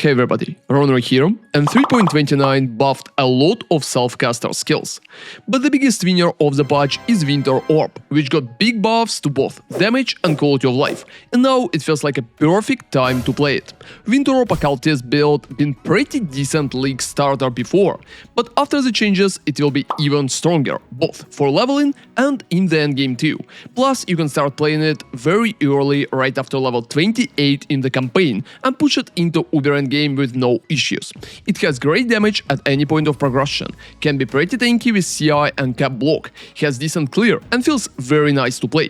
Hey everybody, ronarray here, and 3.29 buffed a lot of self-caster skills. But the biggest winner of the patch is Winter Orb, which got big buffs to both damage and quality of life, and now it feels like a perfect time to play it. Winter Orb Occultist build been pretty decent league starter before, but after the changes it will be even stronger, both for leveling and in the endgame too. Plus you can start playing it very early, right after level 28 in the campaign, and push it into Uber endgame with no issues. It has great damage at any point of progression, can be pretty tanky with CI and cap block, has decent clear and feels very nice to play.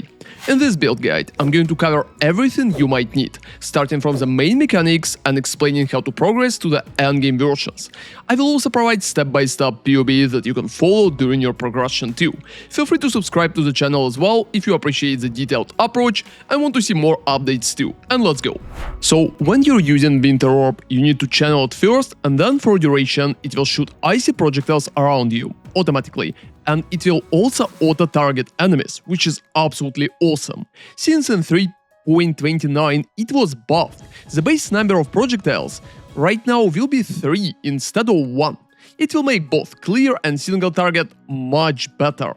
In this build guide, I'm going to cover everything you might need, starting from the main mechanics and explaining how to progress to the endgame versions. I will also provide step-by-step PoBs that you can follow during your progression too. Feel free to subscribe to the channel as well if you appreciate the detailed approach and want to see more updates too, and let's go. So when you're using Winter Orb, you need to channel it first, and then for duration it will shoot icy projectiles around you automatically, and it will also auto-target enemies, which is absolutely awesome. Since in 3.29 it was buffed, the base number of projectiles right now will be 3 instead of 1. It will make both clear and single target much better.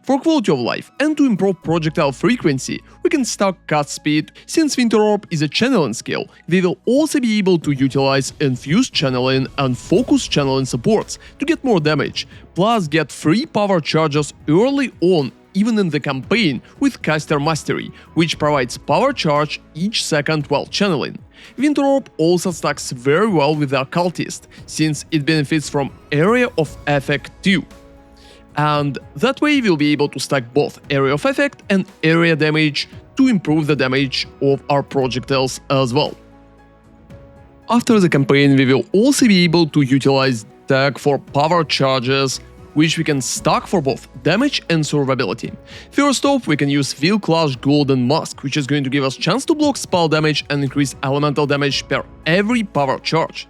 For quality of life and to improve projectile frequency, we can stack cast speed. Since Winter Orb is a channeling skill, we will also be able to utilize infused channeling and focus channeling supports to get more damage, plus get free power charges early on even in the campaign with Caster Mastery, which provides power charge each second while channeling. Winter Orb also stacks very well with the Occultist, since it benefits from Area of Effect too. And that way we'll be able to stack both Area of Effect and Area Damage to improve the damage of our projectiles as well. After the campaign we will also be able to utilize tag for power charges, which we can stack for both damage and survivability. First off, we can use Will Clash Golden Mask, which is going to give us chance to block spell damage and increase elemental damage per every power charge.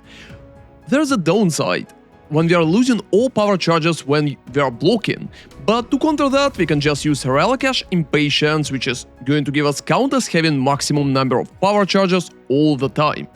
There's a downside when we are losing all power charges when we are blocking, but to counter that we can just use Relicash Impatience, which is going to give us count as having maximum number of power charges all the time.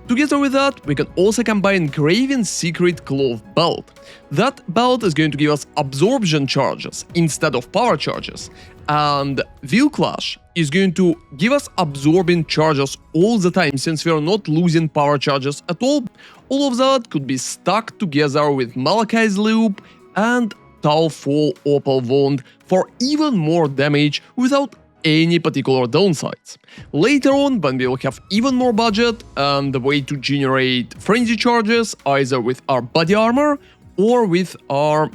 Together with that, we can also combine Graven Secret Cloth Belt. That belt is going to give us absorption charges instead of power charges, and Will Clash is going to give us absorbing charges all the time since we are not losing power charges at all. All of that could be stuck together with Malachi's Loop and Towfall Opal Wound for even more damage without any particular downsides. Later on, when we will have even more budget and the way to generate frenzy charges either with our body armor or with our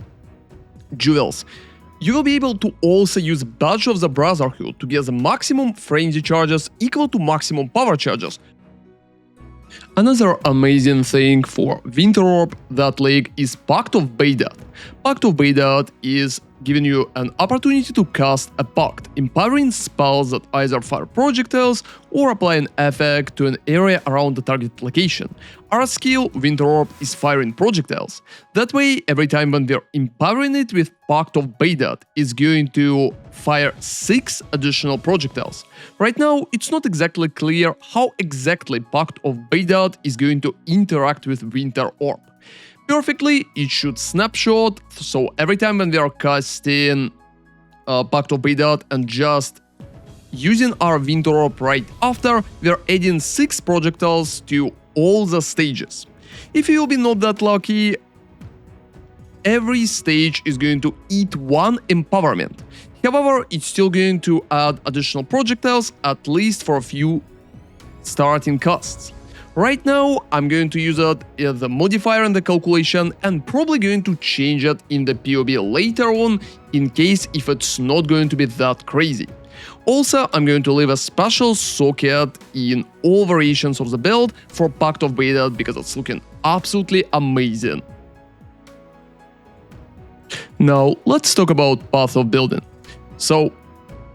jewels, you will be able to also use Badge of the Brotherhood to get the maximum frenzy charges equal to maximum power charges. Another amazing thing for Winter Orb that league is Pact of Beidat. Pact of Beidat is giving you an opportunity to cast a pact, empowering spells that either fire projectiles or apply an effect to an area around the target location. Our skill, Winter Orb, is firing projectiles. That way, every time when we're empowering it with Pact of Beidat, it's going to fire 6 additional projectiles. Right now, it's not exactly clear how exactly Pact of Beidat is going to interact with Winter Orb. Perfectly, it should snapshot, so every time when we are casting Pact of Beidat and just using our Winter Orb right after, we are adding 6 projectiles to all the stages. If you will be not that lucky, every stage is going to eat 1 empowerment. However, it's still going to add additional projectiles, at least for a few starting casts. Right now, I'm going to use it as the modifier in the calculation and probably going to change it in the PoB later on in case if it's not going to be that crazy. Also, I'm going to leave a special socket in all variations of the build for Pact of Beidat because it's looking absolutely amazing. Now, let's talk about path of building. So,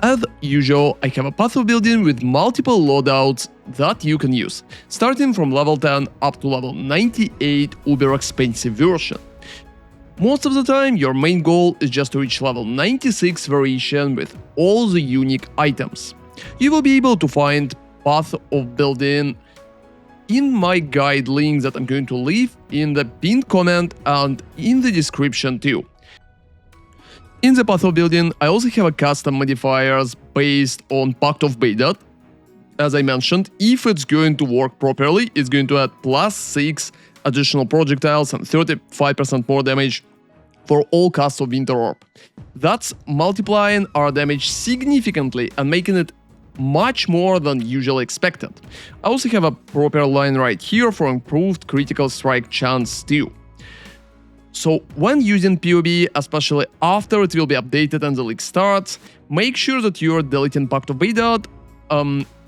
as usual, I have a path of building with multiple loadouts that you can use, starting from level 10 up to level 98 uber expensive version. Most of the time, your main goal is just to reach level 96 variation with all the unique items. You will be able to find path of building in my guide link that I'm going to leave in the pinned comment and in the description too. In the path of building, I also have a custom modifiers based on Pact of Beidat. As I mentioned, if it's going to work properly, it's going to add +6 additional projectiles and 35% more damage for all casts of Winter Orb. That's multiplying our damage significantly and making it much more than usually expected. I also have a proper line right here for improved critical strike chance too. So when using PoB, especially after it will be updated and the league starts, make sure that you're deleting Pact of Beidat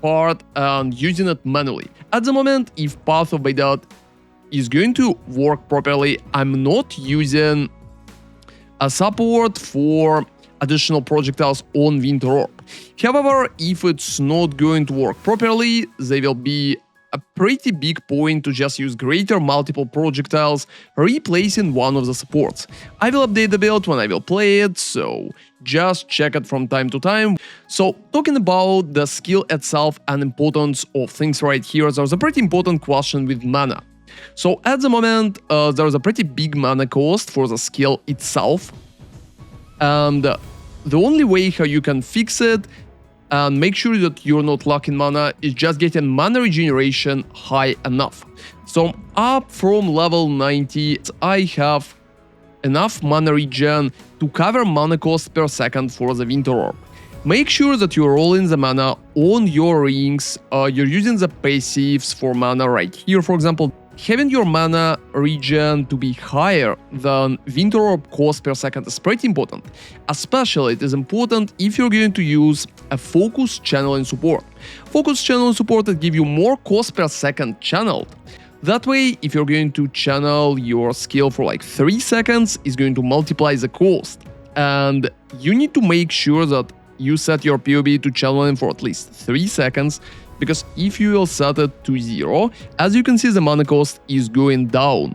part and using it manually. At the moment, if Path of Beidat is going to work properly, I'm not using a support for additional projectiles on Winter Orb. However, if it's not going to work properly, there will be a pretty big point to just use greater multiple projectiles, replacing one of the supports. I will update the build when I will play it, so just check it from time to time. So, talking about the skill itself and importance of things right here, there's a pretty important question with mana. So, at the moment, there's a pretty big mana cost for the skill itself, and the only way how you can fix it and make sure that you're not lacking mana is just getting mana regeneration high enough. So up from level 90, I have enough mana regen to cover mana cost per second for the Winter Orb. Make sure that you're rolling the mana on your rings, you're using the passives for mana right here, for example. Having your mana regen to be higher than Winter Orb cost per second is pretty important. Especially it is important if you're going to use a focus channeling support. Focus channeling support will give you more cost per second channeled. That way, if you're going to channel your skill for like 3 seconds, it's going to multiply the cost. And you need to make sure that you set your PoB to channeling for at least 3 seconds, because if you will set it to 0, as you can see, the mana cost is going down.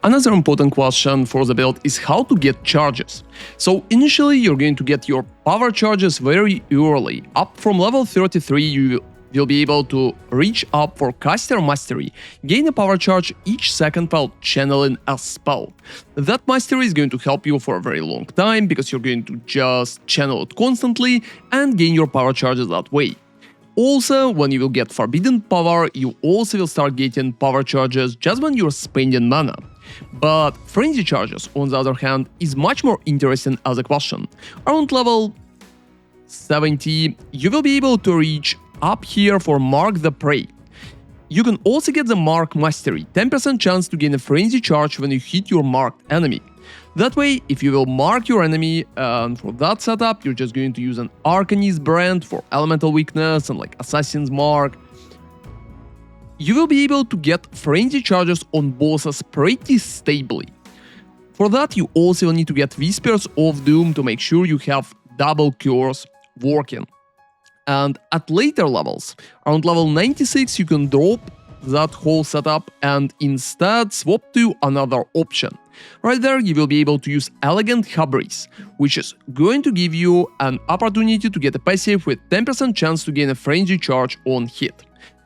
Another important question for the build is how to get charges. So initially you're going to get your power charges very early. Up from level 33 you will be able to reach up for caster mastery, gain a power charge each second while channeling a spell. That mastery is going to help you for a very long time, because you're going to just channel it constantly and gain your power charges that way. Also, when you will get Forbidden Power, you also will start getting power charges just when you're spending mana. But Frenzy charges, on the other hand, is much more interesting as a question. Around level 70, you will be able to reach up here for Mark the Prey. You can also get the Mark Mastery, 10% chance to gain a Frenzy charge when you hit your marked enemy. That way, if you will mark your enemy, and for that setup, you're just going to use an Arcanist brand for elemental weakness and like Assassin's Mark, you will be able to get Frenzy charges on bosses pretty stably. For that, you also will need to get Whispers of Doom to make sure you have double cures working. And at later levels, around level 96, you can drop that whole setup and instead swap to another option. Right there, you will be able to use Elegant Hubris, which is going to give you an opportunity to get a passive with 10% chance to gain a Frenzy charge on hit.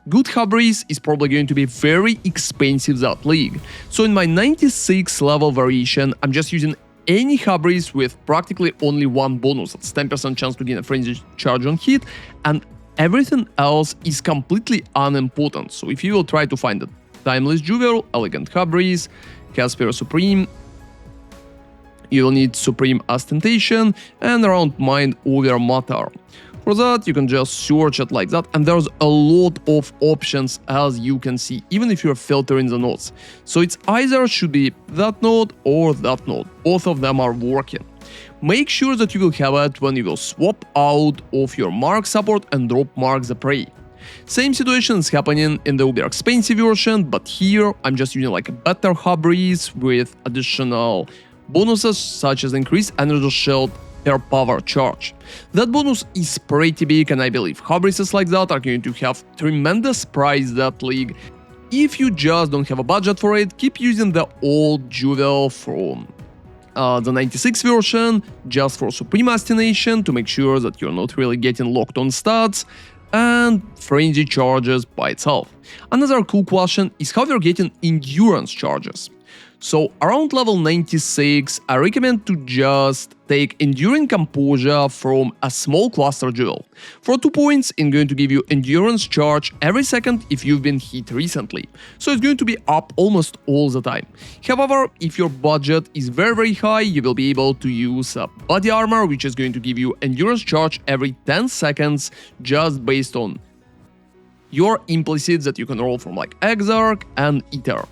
Good Hubris is probably going to be very expensive that league, so in my 96 level variation, I'm just using any Hubris with practically only one bonus, that's 10% chance to gain a Frenzy charge on hit, and everything else is completely unimportant. So if you will try to find a Timeless Jewel, Elegant Hubris, Casper Supreme, you will need Supreme Ostentation and around Mind Over Matter. For that, you can just search it like that, and there's a lot of options as you can see, even if you're filtering the nodes. So it's either should be that node or that node, both of them are working. Make sure that you will have it when you will swap out of your Mark support and drop Mark the Prey. Same situation is happening in the uber expensive version, but here I'm just using like a better Hubris with additional bonuses such as increased energy shield per power charge. That bonus is pretty big, and I believe Hubrises like that are going to have tremendous price that league. If you just don't have a budget for it, keep using the old Jewel from the 96 version just for Supreme Ostination to make sure that you're not really getting locked on stats, and Frenzy charges by itself. Another cool question is how you're getting endurance charges. So around level 96, I recommend to just take Enduring Composure from a small cluster jewel. For 2 points, it's going to give you endurance charge every second if you've been hit recently. So it's going to be up almost all the time. However, if your budget is very high, you will be able to use a body armor, which is going to give you endurance charge every 10 seconds just based on your implicits that you can roll from like Exile and Ether.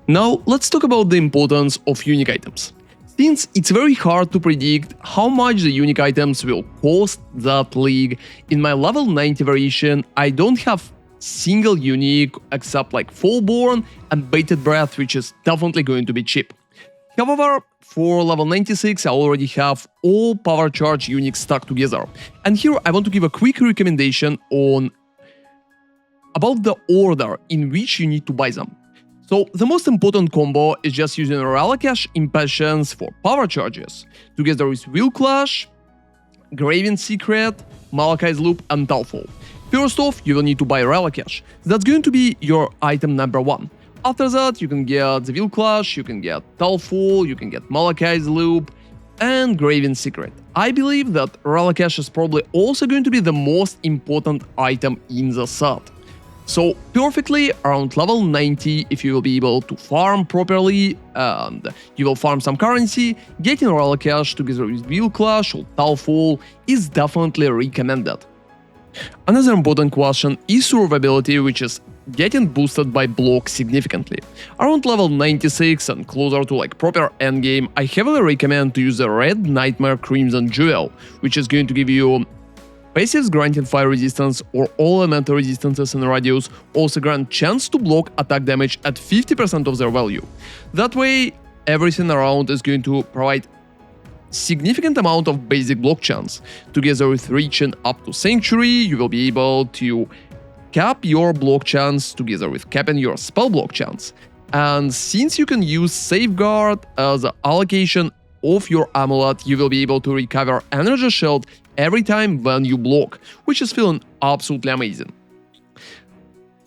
Now, let's talk about the importance of unique items. Since it's very hard to predict how much the unique items will cost that league, in my level 90 variation, I don't have single unique except like Fallborn and Bated Breath, which is definitely going to be cheap. However, for level 96, I already have all power charge uniques stuck together. And here I want to give a quick recommendation about the order in which you need to buy them. So the most important combo is just using Relicash Impatience for power charges, together with Will Clash, Graven Secret, Malachi's Loop and Talfall. First off, you will need to buy Relicash. That's going to be your item number 1. After that, you can get the Will Clash, you can get Talfall, you can get Malachi's Loop, and Graven Secret. I believe that Relicash is probably also going to be the most important item in the set. So perfectly around level 90, if you will be able to farm properly and you will farm some currency, getting Relicash together with Will Clash or Talfall is definitely recommended. Another important question is survivability, which is getting boosted by block significantly. Around level 96 and closer to like proper endgame, I heavily recommend to use the Red Nightmare Crimson Jewel, which is going to give you passives granting fire resistance or all elemental resistances in radius, also grant chance to block attack damage at 50% of their value. That way, everything around is going to provide significant amount of basic block chance. Together with reaching up to Sanctuary, you will be able to cap your block chance together with capping your spell block chance. And since you can use Safeguard as an allocation of your amulet, you will be able to recover Energy Shield every time when you block, which is feeling absolutely amazing.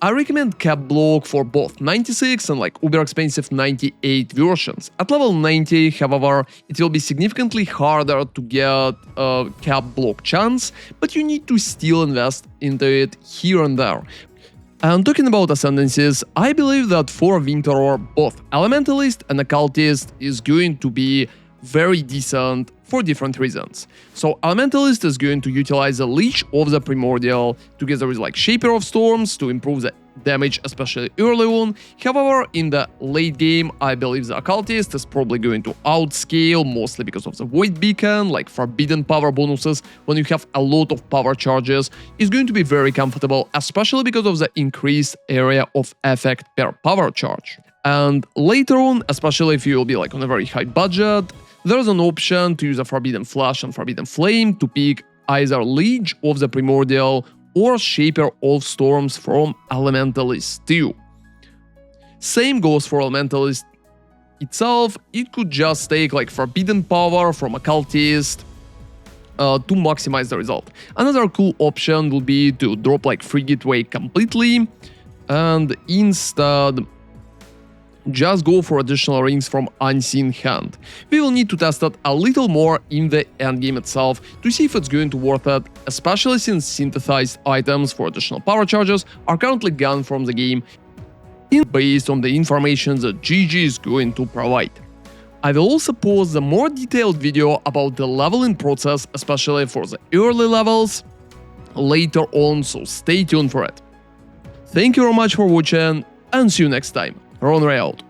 I recommend cap block for both 96 and like uber expensive 98 versions. At level 90, however, it will be significantly harder to get a cap block chance, but you need to still invest into it here and there. And talking about ascendancies, I believe that for Winter Orb, both Elementalist and Occultist is going to be very decent for different reasons. So Elementalist is going to utilize the Leech of the Primordial together with like Shaper of Storms to improve the damage, especially early on. However, in the late game, I believe the Occultist is probably going to outscale, mostly because of the Void Beacon, like Forbidden Power bonuses. When you have a lot of power charges, is going to be very comfortable, especially because of the increased area of effect per power charge. And later on, especially if you will be like on a very high budget, there's an option to use a Forbidden Flash and Forbidden Flame to pick either Leech of the Primordial or Shaper of Storms from Elementalist too. Same goes for Elementalist itself. It could just take like Forbidden Power from Occultist to maximize the result. Another cool option would be to drop like Frigate Wake completely and instead just go for additional rings from Unseen Hand. We will need to test it a little more in the endgame itself to see if it's going to worth it, especially since synthesized items for additional power charges are currently gone from the game based on the information that GG is going to provide. I will also post a more detailed video about the leveling process, especially for the early levels, later on, so stay tuned for it. Thank you very much for watching and see you next time. ronarray out.